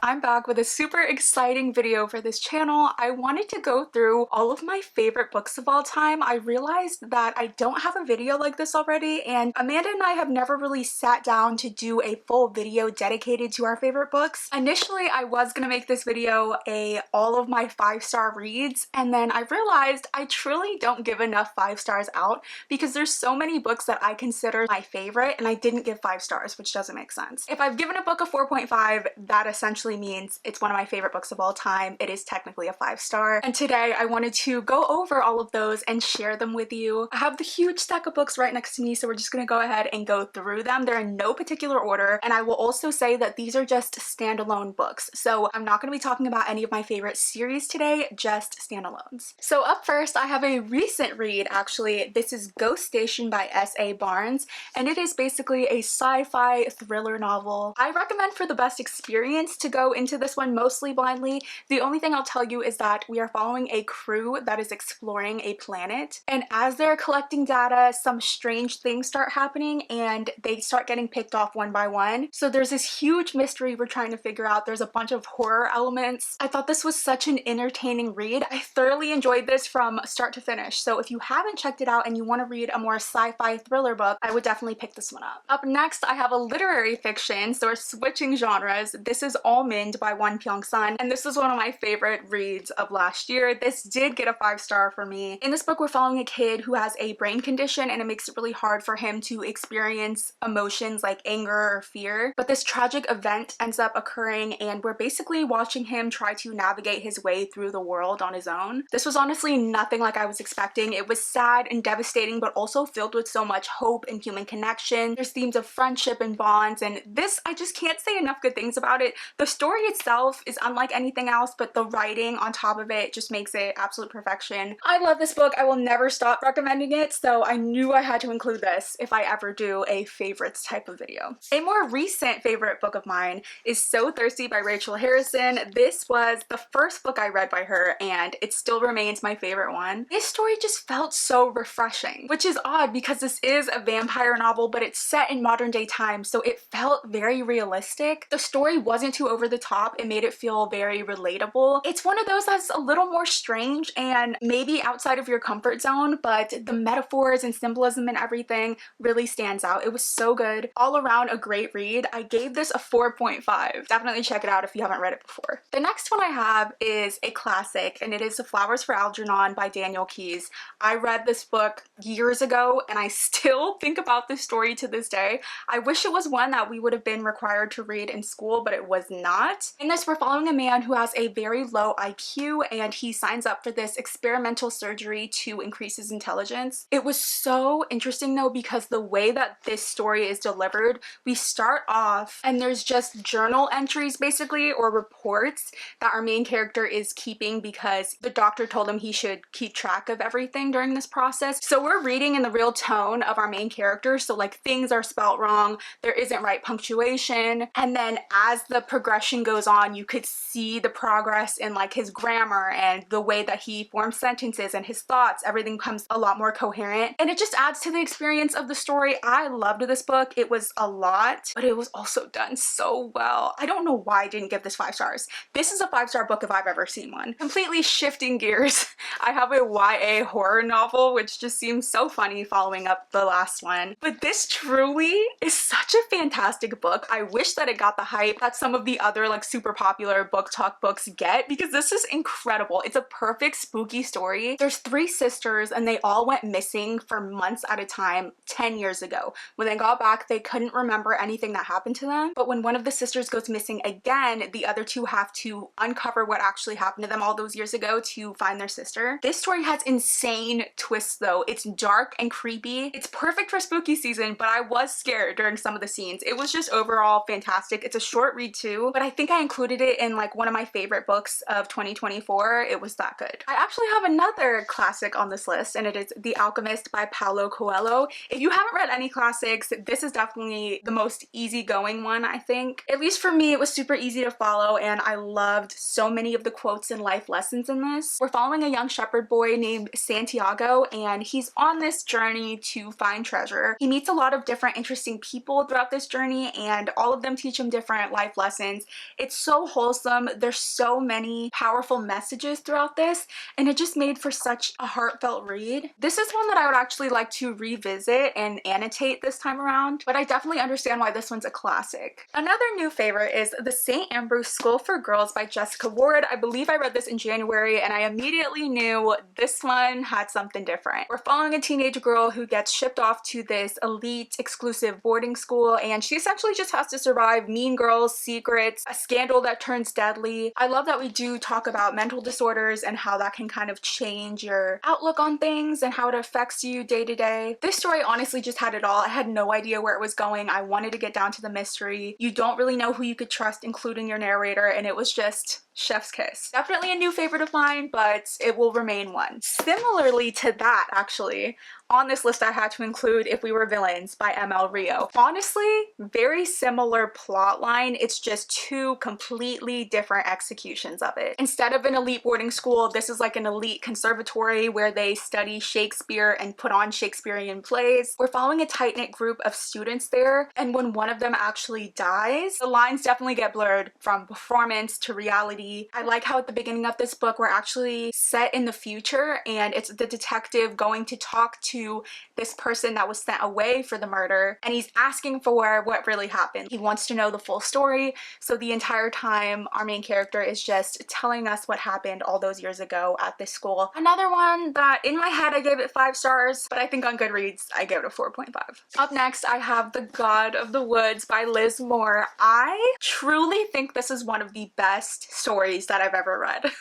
I'm back with a super exciting video for this channel. I wanted to go through all of my favorite books of all time. I realized that I don't have a video like this already, and Amanda and I have never really sat down to do a full video dedicated to our favorite books. Initially, I was gonna make this video all of my 5-star reads, and then I realized I truly don't give enough 5 stars out because there's so many books that I consider my favorite and I didn't give 5 stars, which doesn't make sense. If I've given a book a 4.5, that essentially means it's one of my favorite books of all time. It is technically a 5-star. And today I wanted to go over all of those and share them with you. I have the huge stack of books right next to me, so we're just gonna go ahead and go through them. They're in no particular order, and I will also say that these are just standalone books. So I'm not gonna be talking about any of my favorite series today, just standalones. So up first, I have a recent read, actually. This is Ghost Station by S.A. Barnes, and it is basically a sci-fi thriller novel. I recommend for the best experience to go into this one mostly blindly. The only thing I'll tell you is that we are following a crew that is exploring a planet, and as they're collecting data, some strange things start happening and they start getting picked off one by one. So there's this huge mystery we're trying to figure out. There's a bunch of horror elements. I thought this was such an entertaining read. I thoroughly enjoyed this from start to finish. So if you haven't checked it out and you want to read a more sci-fi thriller book, I would definitely pick this one up. Up next, I have a literary fiction, so we're switching genres. This is Almond by Won Pyong-sun, and this is one of my favorite reads of last year. This did get a 5-star for me. In this book, we're following a kid who has a brain condition, and it makes it really hard for him to experience emotions like anger or fear. But this tragic event ends up occurring, and we're basically watching him try to navigate his way through the world on his own. This was honestly nothing like I was expecting. It was sad and devastating, but also filled with so much hope and human connection. There's themes of friendship and bonds, and this, I just can't say enough good things about it. The story itself is unlike anything else, but the writing on top of it just makes it absolute perfection. I love this book. I will never stop recommending it, so I knew I had to include this if I ever do a favorites type of video. A more recent favorite book of mine is So Thirsty by Rachel Harrison. This was the first book I read by her, and it still remains my favorite one. This story just felt so refreshing, which is odd because this is a vampire novel, but it's set in modern day times, so it felt very realistic. The story wasn't too over the top. It made it feel very relatable. It's one of those that's a little more strange and maybe outside of your comfort zone, but the metaphors and symbolism and everything really stands out. It was so good. All around a great read. I gave this a 4.5. Definitely check it out if you haven't read it before. The next one I have is a classic, and it is The Flowers for Algernon by Daniel Keyes. I read this book years ago, and I still think about this story to this day. I wish it was one that we would have been required to read in school, but it was not. In this, we're following a man who has a very low IQ, and he signs up for this experimental surgery to increase his intelligence. It was so interesting though, because the way that this story is delivered, we start off and there's just journal entries basically, or reports that our main character is keeping because the doctor told him he should keep track of everything during this process. So we're reading in the real tone of our main character, so like things are spelt wrong, there isn't right punctuation, and then as the progression goes on, you could see the progress in like his grammar and the way that he forms sentences and his thoughts. Everything becomes a lot more coherent, and it just adds to the experience of the story. I loved this book. It was a lot, but it was also done so well. I don't know why I didn't give this 5 stars. This is a 5-star book if I've ever seen one. Completely shifting gears, I have a YA horror novel, which just seems so funny following up the last one. But this truly is such a fantastic book. I wish that it got the hype that some of the other like super popular book talk books get, because this is incredible. It's a perfect spooky story. There's 3 sisters and they all went missing for months at a time 10 years ago. When they got back, they couldn't remember anything that happened to them. But when one of the sisters goes missing again, the other 2 have to uncover what actually happened to them all those years ago to find their sister. This story has insane twists though. It's dark and creepy. It's perfect for spooky season, but I was scared during some of the scenes. It was just overall fantastic. It's a short read too, but I think I included it in like one of my favorite books of 2024. It was that good. I actually have another classic on this list, and it is The Alchemist by Paulo Coelho. If you haven't read any classics, this is definitely the most easygoing one, I think. At least for me, it was super easy to follow, and I loved so many of the quotes and life lessons in this. We're following a young shepherd boy named Santiago, and he's on this journey to find treasure. He meets a lot of different interesting people throughout this journey, and all of them teach him different life lessons, It's so wholesome. There's so many powerful messages throughout this, and it just made for such a heartfelt read. This is one that I would actually like to revisit and annotate this time around, but I definitely understand why this one's a classic. Another new favorite is The St. Ambrose School for Girls by Jessica Ward. I believe I read this in January, and I immediately knew this one had something different. We're following a teenage girl who gets shipped off to this elite exclusive boarding school, and she essentially just has to survive mean girls, secrets, a scandal that turns deadly. I love that we do talk about mental disorders and how that can kind of change your outlook on things and how it affects you day to day. This story honestly just had it all. I had no idea where it was going. I wanted to get down to the mystery. You don't really know who you could trust, including your narrator, and it was just chef's kiss. Definitely a new favorite of mine, but it will remain one. Similarly to that, actually, on this list I had to include If We Were Villains by ML Rio. Honestly, very similar plot line. It's just two completely different executions of it. Instead of an elite boarding school, this is like an elite conservatory where they study Shakespeare and put on Shakespearean plays. We're following a tight-knit group of students there, and when one of them actually dies, the lines definitely get blurred from performance to reality. I like how at the beginning of this book we're actually set in the future, and it's the detective going to talk to this person that was sent away for the murder, and he's asking for what really happened. He wants to know the full story, so the entire time our main character is just telling us what happened all those years ago at this school. Another one that in my head I gave it 5 stars, but I think on Goodreads I gave it a 4.5. Up next I have The God of the Woods by Liz Moore. I truly think this is one of the best stories that I've ever read.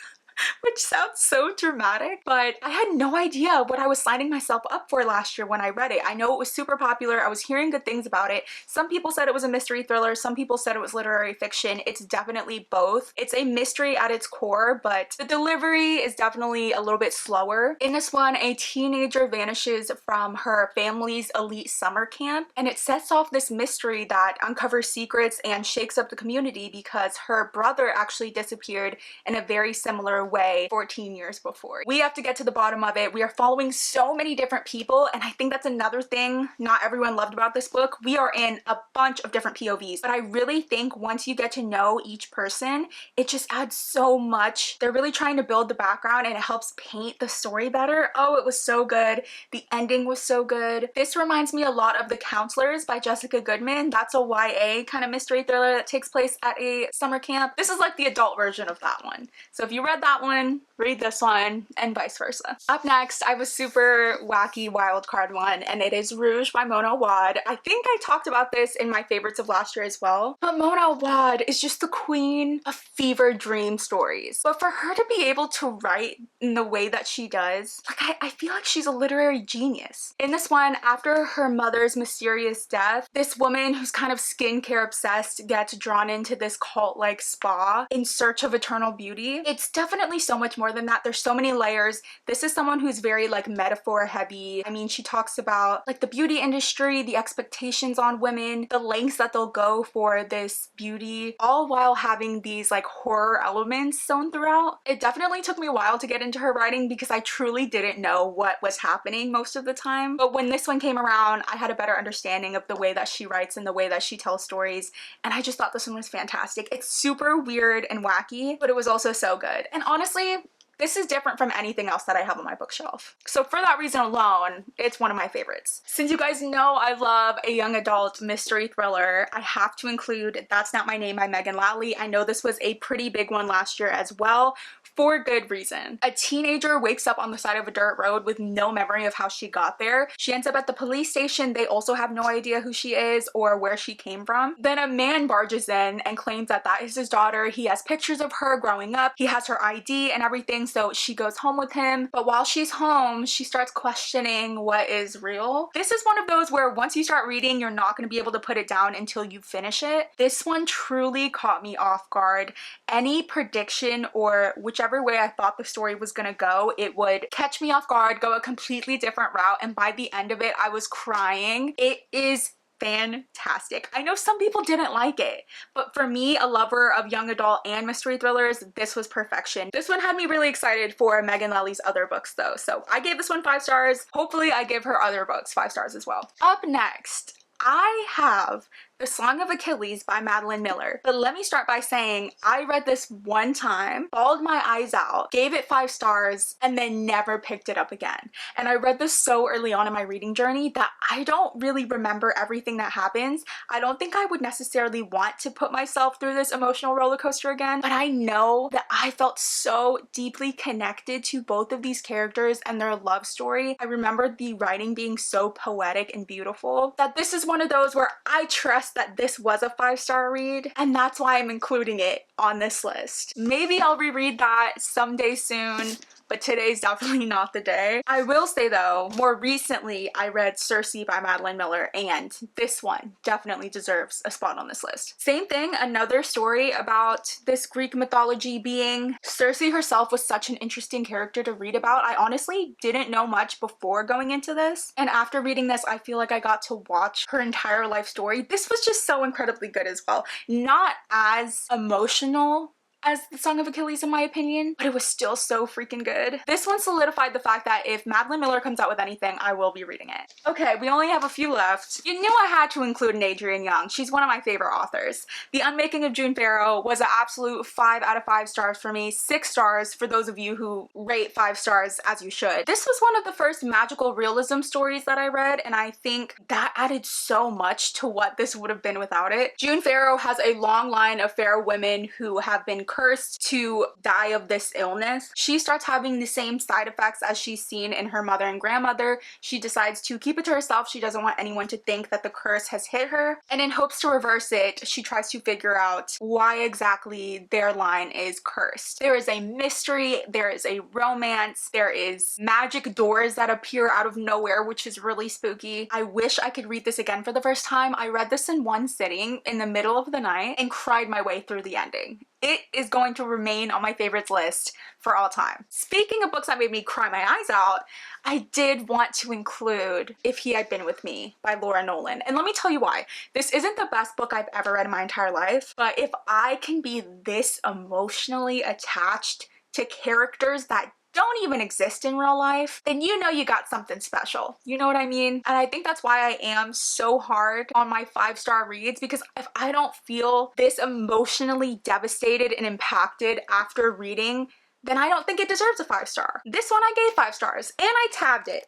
Which sounds so dramatic, but I had no idea what I was signing myself up for last year when I read it. I know it was super popular. I was hearing good things about it. Some people said it was a mystery thriller. Some people said it was literary fiction. It's definitely both. It's a mystery at its core, but the delivery is definitely a little bit slower. In this one, a teenager vanishes from her family's elite summer camp, and it sets off this mystery that uncovers secrets and shakes up the community because her brother actually disappeared in a very similar way 14 years before. We have to get to the bottom of it. We are following so many different people, and I think that's another thing not everyone loved about this book. We are in a bunch of different POVs, but I really think once you get to know each person, it just adds so much. They're really trying to build the background, and it helps paint the story better. Oh, it was so good. The ending was so good. This reminds me a lot of The Counselors by Jessica Goodman. That's a YA kind of mystery thriller that takes place at a summer camp. This is like the adult version of that one. So if you read that one, read this one, and vice versa. Up next, I have a super wacky wild card one, and it is Rouge by Mona Wad. I think I talked about this in my favorites of last year as well, but Mona Wad is just the queen of fever dream stories. But for her to be able to write in the way that she does, like I feel like she's a literary genius. In this one, after her mother's mysterious death, this woman who's kind of skincare obsessed gets drawn into this cult-like spa in search of eternal beauty. It's definitely so much more than that. There's so many layers. This is someone who's very like metaphor heavy. I mean, she talks about like the beauty industry, the expectations on women, the lengths that they'll go for this beauty, all while having these like horror elements sewn throughout. It definitely took me a while to get into her writing because I truly didn't know what was happening most of the time. But when this one came around, I had a better understanding of the way that she writes and the way that she tells stories, and I just thought this one was fantastic. It's super weird and wacky, but it was also so good. And honestly, this is different from anything else that I have on my bookshelf. So for that reason alone, it's one of my favorites. Since you guys know I love a young adult mystery thriller, I have to include That's Not My Name by Megan Lally. I know this was a pretty big one last year as well, for good reason. A teenager wakes up on the side of a dirt road with no memory of how she got there. She ends up at the police station. They also have no idea who she is or where she came from. Then a man barges in and claims that that is his daughter. He has pictures of her growing up. He has her ID and everything, so she goes home with him. But while she's home, she starts questioning what is real. This is one of those where once you start reading, you're not going to be able to put it down until you finish it. This one truly caught me off guard. Any prediction or whichever way I thought the story was gonna go, it would catch me off guard, go a completely different route, and by the end of it, I was crying. It is fantastic. I know some people didn't like it, but for me, a lover of young adult and mystery thrillers, this was perfection. This one had me really excited for Megan Lally's other books though, so I gave this one 5 stars. Hopefully I give her other books 5 stars as well. Up next, I have The Song of Achilles by Madeline Miller. But let me start by saying I read this one time, bawled my eyes out, gave it 5 stars, and then never picked it up again. And I read this so early on in my reading journey that I don't really remember everything that happens. I don't think I would necessarily want to put myself through this emotional roller coaster again, but I know that I felt so deeply connected to both of these characters and their love story. I remember the writing being so poetic and beautiful that this is one of those where I trust that this was a 5-star read, and that's why I'm including it on this list. Maybe I'll reread that someday soon, but today's definitely not the day. I will say though, more recently I read Circe by Madeline Miller, and this one definitely deserves a spot on this list. Same thing, another story about this Greek mythology being. Circe herself was such an interesting character to read about. I honestly didn't know much before going into this, and after reading this I feel like I got to watch her entire life story. This was just so incredibly good as well. Not as emotional as The Song of Achilles in my opinion, but it was still so freaking good. This one solidified the fact that if Madeline Miller comes out with anything, I will be reading it. Okay, we only have a few left. You knew I had to include an Adrienne Young. She's one of my favorite authors. The Unmaking of June Farrow was an absolute 5 out of 5 stars for me, 6 stars for those of you who rate 5 stars as you should. This was one of the first magical realism stories that I read, and I think that added so much to what this would have been without it. June Farrow has a long line of Farrow women who have been cursed to die of this illness. She starts having the same side effects as she's seen in her mother and grandmother. She decides to keep it to herself. She doesn't want anyone to think that the curse has hit her, and in hopes to reverse it, she tries to figure out why exactly their line is cursed. There is a mystery, there is a romance, there is magic doors that appear out of nowhere, which is really spooky. I wish I could read this again for the first time. I read this in one sitting in the middle of the night and cried my way through the ending. It is going to remain on my favorites list for all time. Speaking of books that made me cry my eyes out, I did want to include If He Had Been With Me by Laura Nolan. And let me tell you why. This isn't the best book I've ever read in my entire life, but if I can be this emotionally attached to characters that don't even exist in real life, then you know you got something special. You know what I mean? And I think that's why I am so hard on my 5-star reads, because if I don't feel this emotionally devastated and impacted after reading, then I don't think it deserves a 5-star. This one I gave 5 stars, and I tabbed it.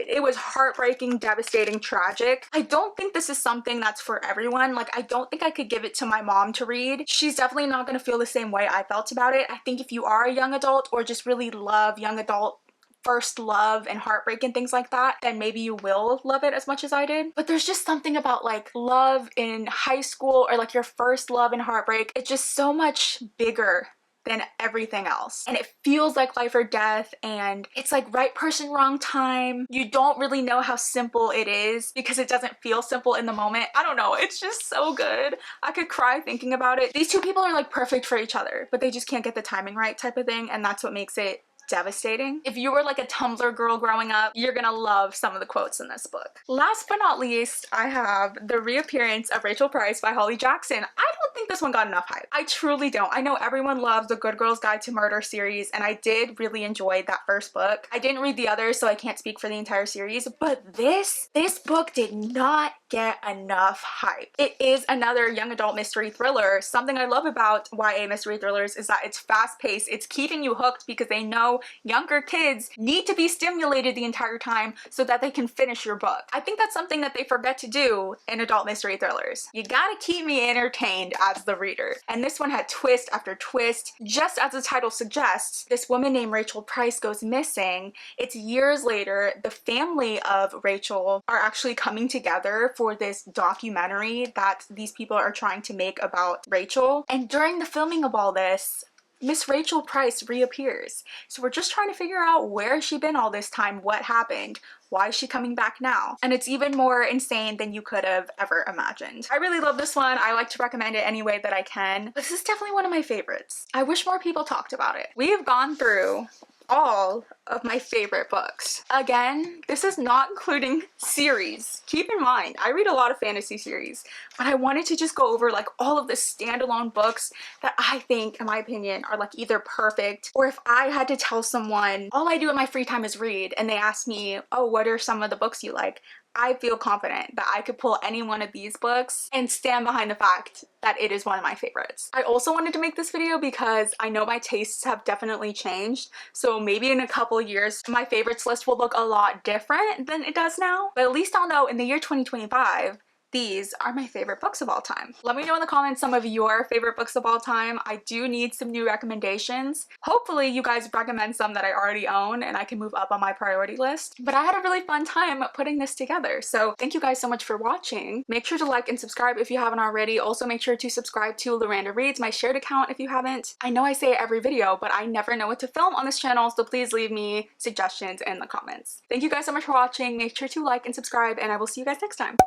It was heartbreaking, devastating, tragic. I don't think this is something that's for everyone. Like, I don't think I could give it to my mom to read. She's definitely not gonna feel the same way I felt about it. I think if you are a young adult or just really love young adult first love and heartbreak and things like that, then maybe you will love it as much as I did. But there's just something about like love in high school or like your first love and heartbreak. It's just so much bigger than everything else, and it feels like life or death, and it's like right person, wrong time. You don't really know how simple it is because it doesn't feel simple in the moment. I don't know, it's just so good. I could cry thinking about it. These two people are like perfect for each other, but they just can't get the timing right type of thing, and that's what makes it devastating. If you were like a Tumblr girl growing up, you're gonna love some of the quotes in this book. Last but not least, I have The Reappearance of Rachel Price by Holly Jackson. I don't think this one got enough hype. I truly don't. I know everyone loves the Good Girl's Guide to Murder series, and I did really enjoy that first book. I didn't read the others, so I can't speak for the entire series, but this book did not get enough hype. It is another young adult mystery thriller. Something I love about YA mystery thrillers is that it's fast-paced. It's keeping you hooked because they know younger kids need to be stimulated the entire time so that they can finish your book. I think that's something that they forget to do in adult mystery thrillers. You gotta keep me entertained as the reader. And this one had twist after twist. Just as the title suggests, this woman named Rachel Price goes missing. It's years later. The family of Rachel are actually coming together for this documentary that these people are trying to make about Rachel. And during the filming of all this, Miss Rachel Price reappears. So we're just trying to figure out where she's been all this time, what happened, why is she coming back now? And it's even more insane than you could have ever imagined. I really love this one. I like to recommend it any way that I can. This is definitely one of my favorites. I wish more people talked about it. We have gone through all of my favorite books. Again, this is not including series. Keep in mind, I read a lot of fantasy series, but I wanted to just go over like all of the standalone books that I think, in my opinion, are like either perfect, or if I had to tell someone all I do in my free time is read, and they ask me, oh, what are some of the books you like, I feel confident that I could pull any one of these books and stand behind the fact that it is one of my favorites. I also wanted to make this video because I know my tastes have definitely changed, so maybe in a couple years my favorites list will look a lot different than it does now, but at least I'll know in the year 2025 these are my favorite books of all time. Let me know in the comments some of your favorite books of all time. I do need some new recommendations. Hopefully you guys recommend some that I already own and I can move up on my priority list. But I had a really fun time putting this together. So thank you guys so much for watching. Make sure to like and subscribe if you haven't already. Also make sure to subscribe to Loranda Reads, my shared account, if you haven't. I know I say it every video, but I never know what to film on this channel, so please leave me suggestions in the comments. Thank you guys so much for watching. Make sure to like and subscribe, and I will see you guys next time.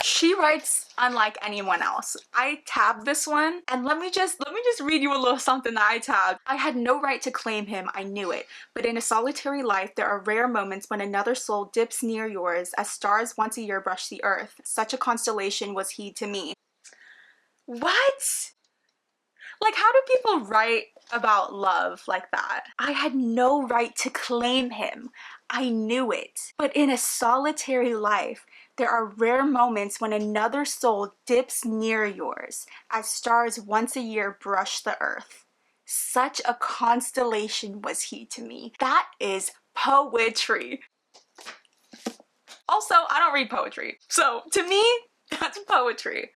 She writes unlike anyone else. I tabbed this one, and let me just read you a little something that I tabbed. I had no right to claim him, I knew it. But in a solitary life, there are rare moments when another soul dips near yours, as stars once a year brush the earth. Such a constellation was he to me. What? Like, how do people write about love like that? I had no right to claim him. I knew it. But in a solitary life, there are rare moments when another soul dips near yours, as stars once a year brush the earth. Such a constellation was he to me. That is poetry. Also, I don't read poetry, so to me, that's poetry.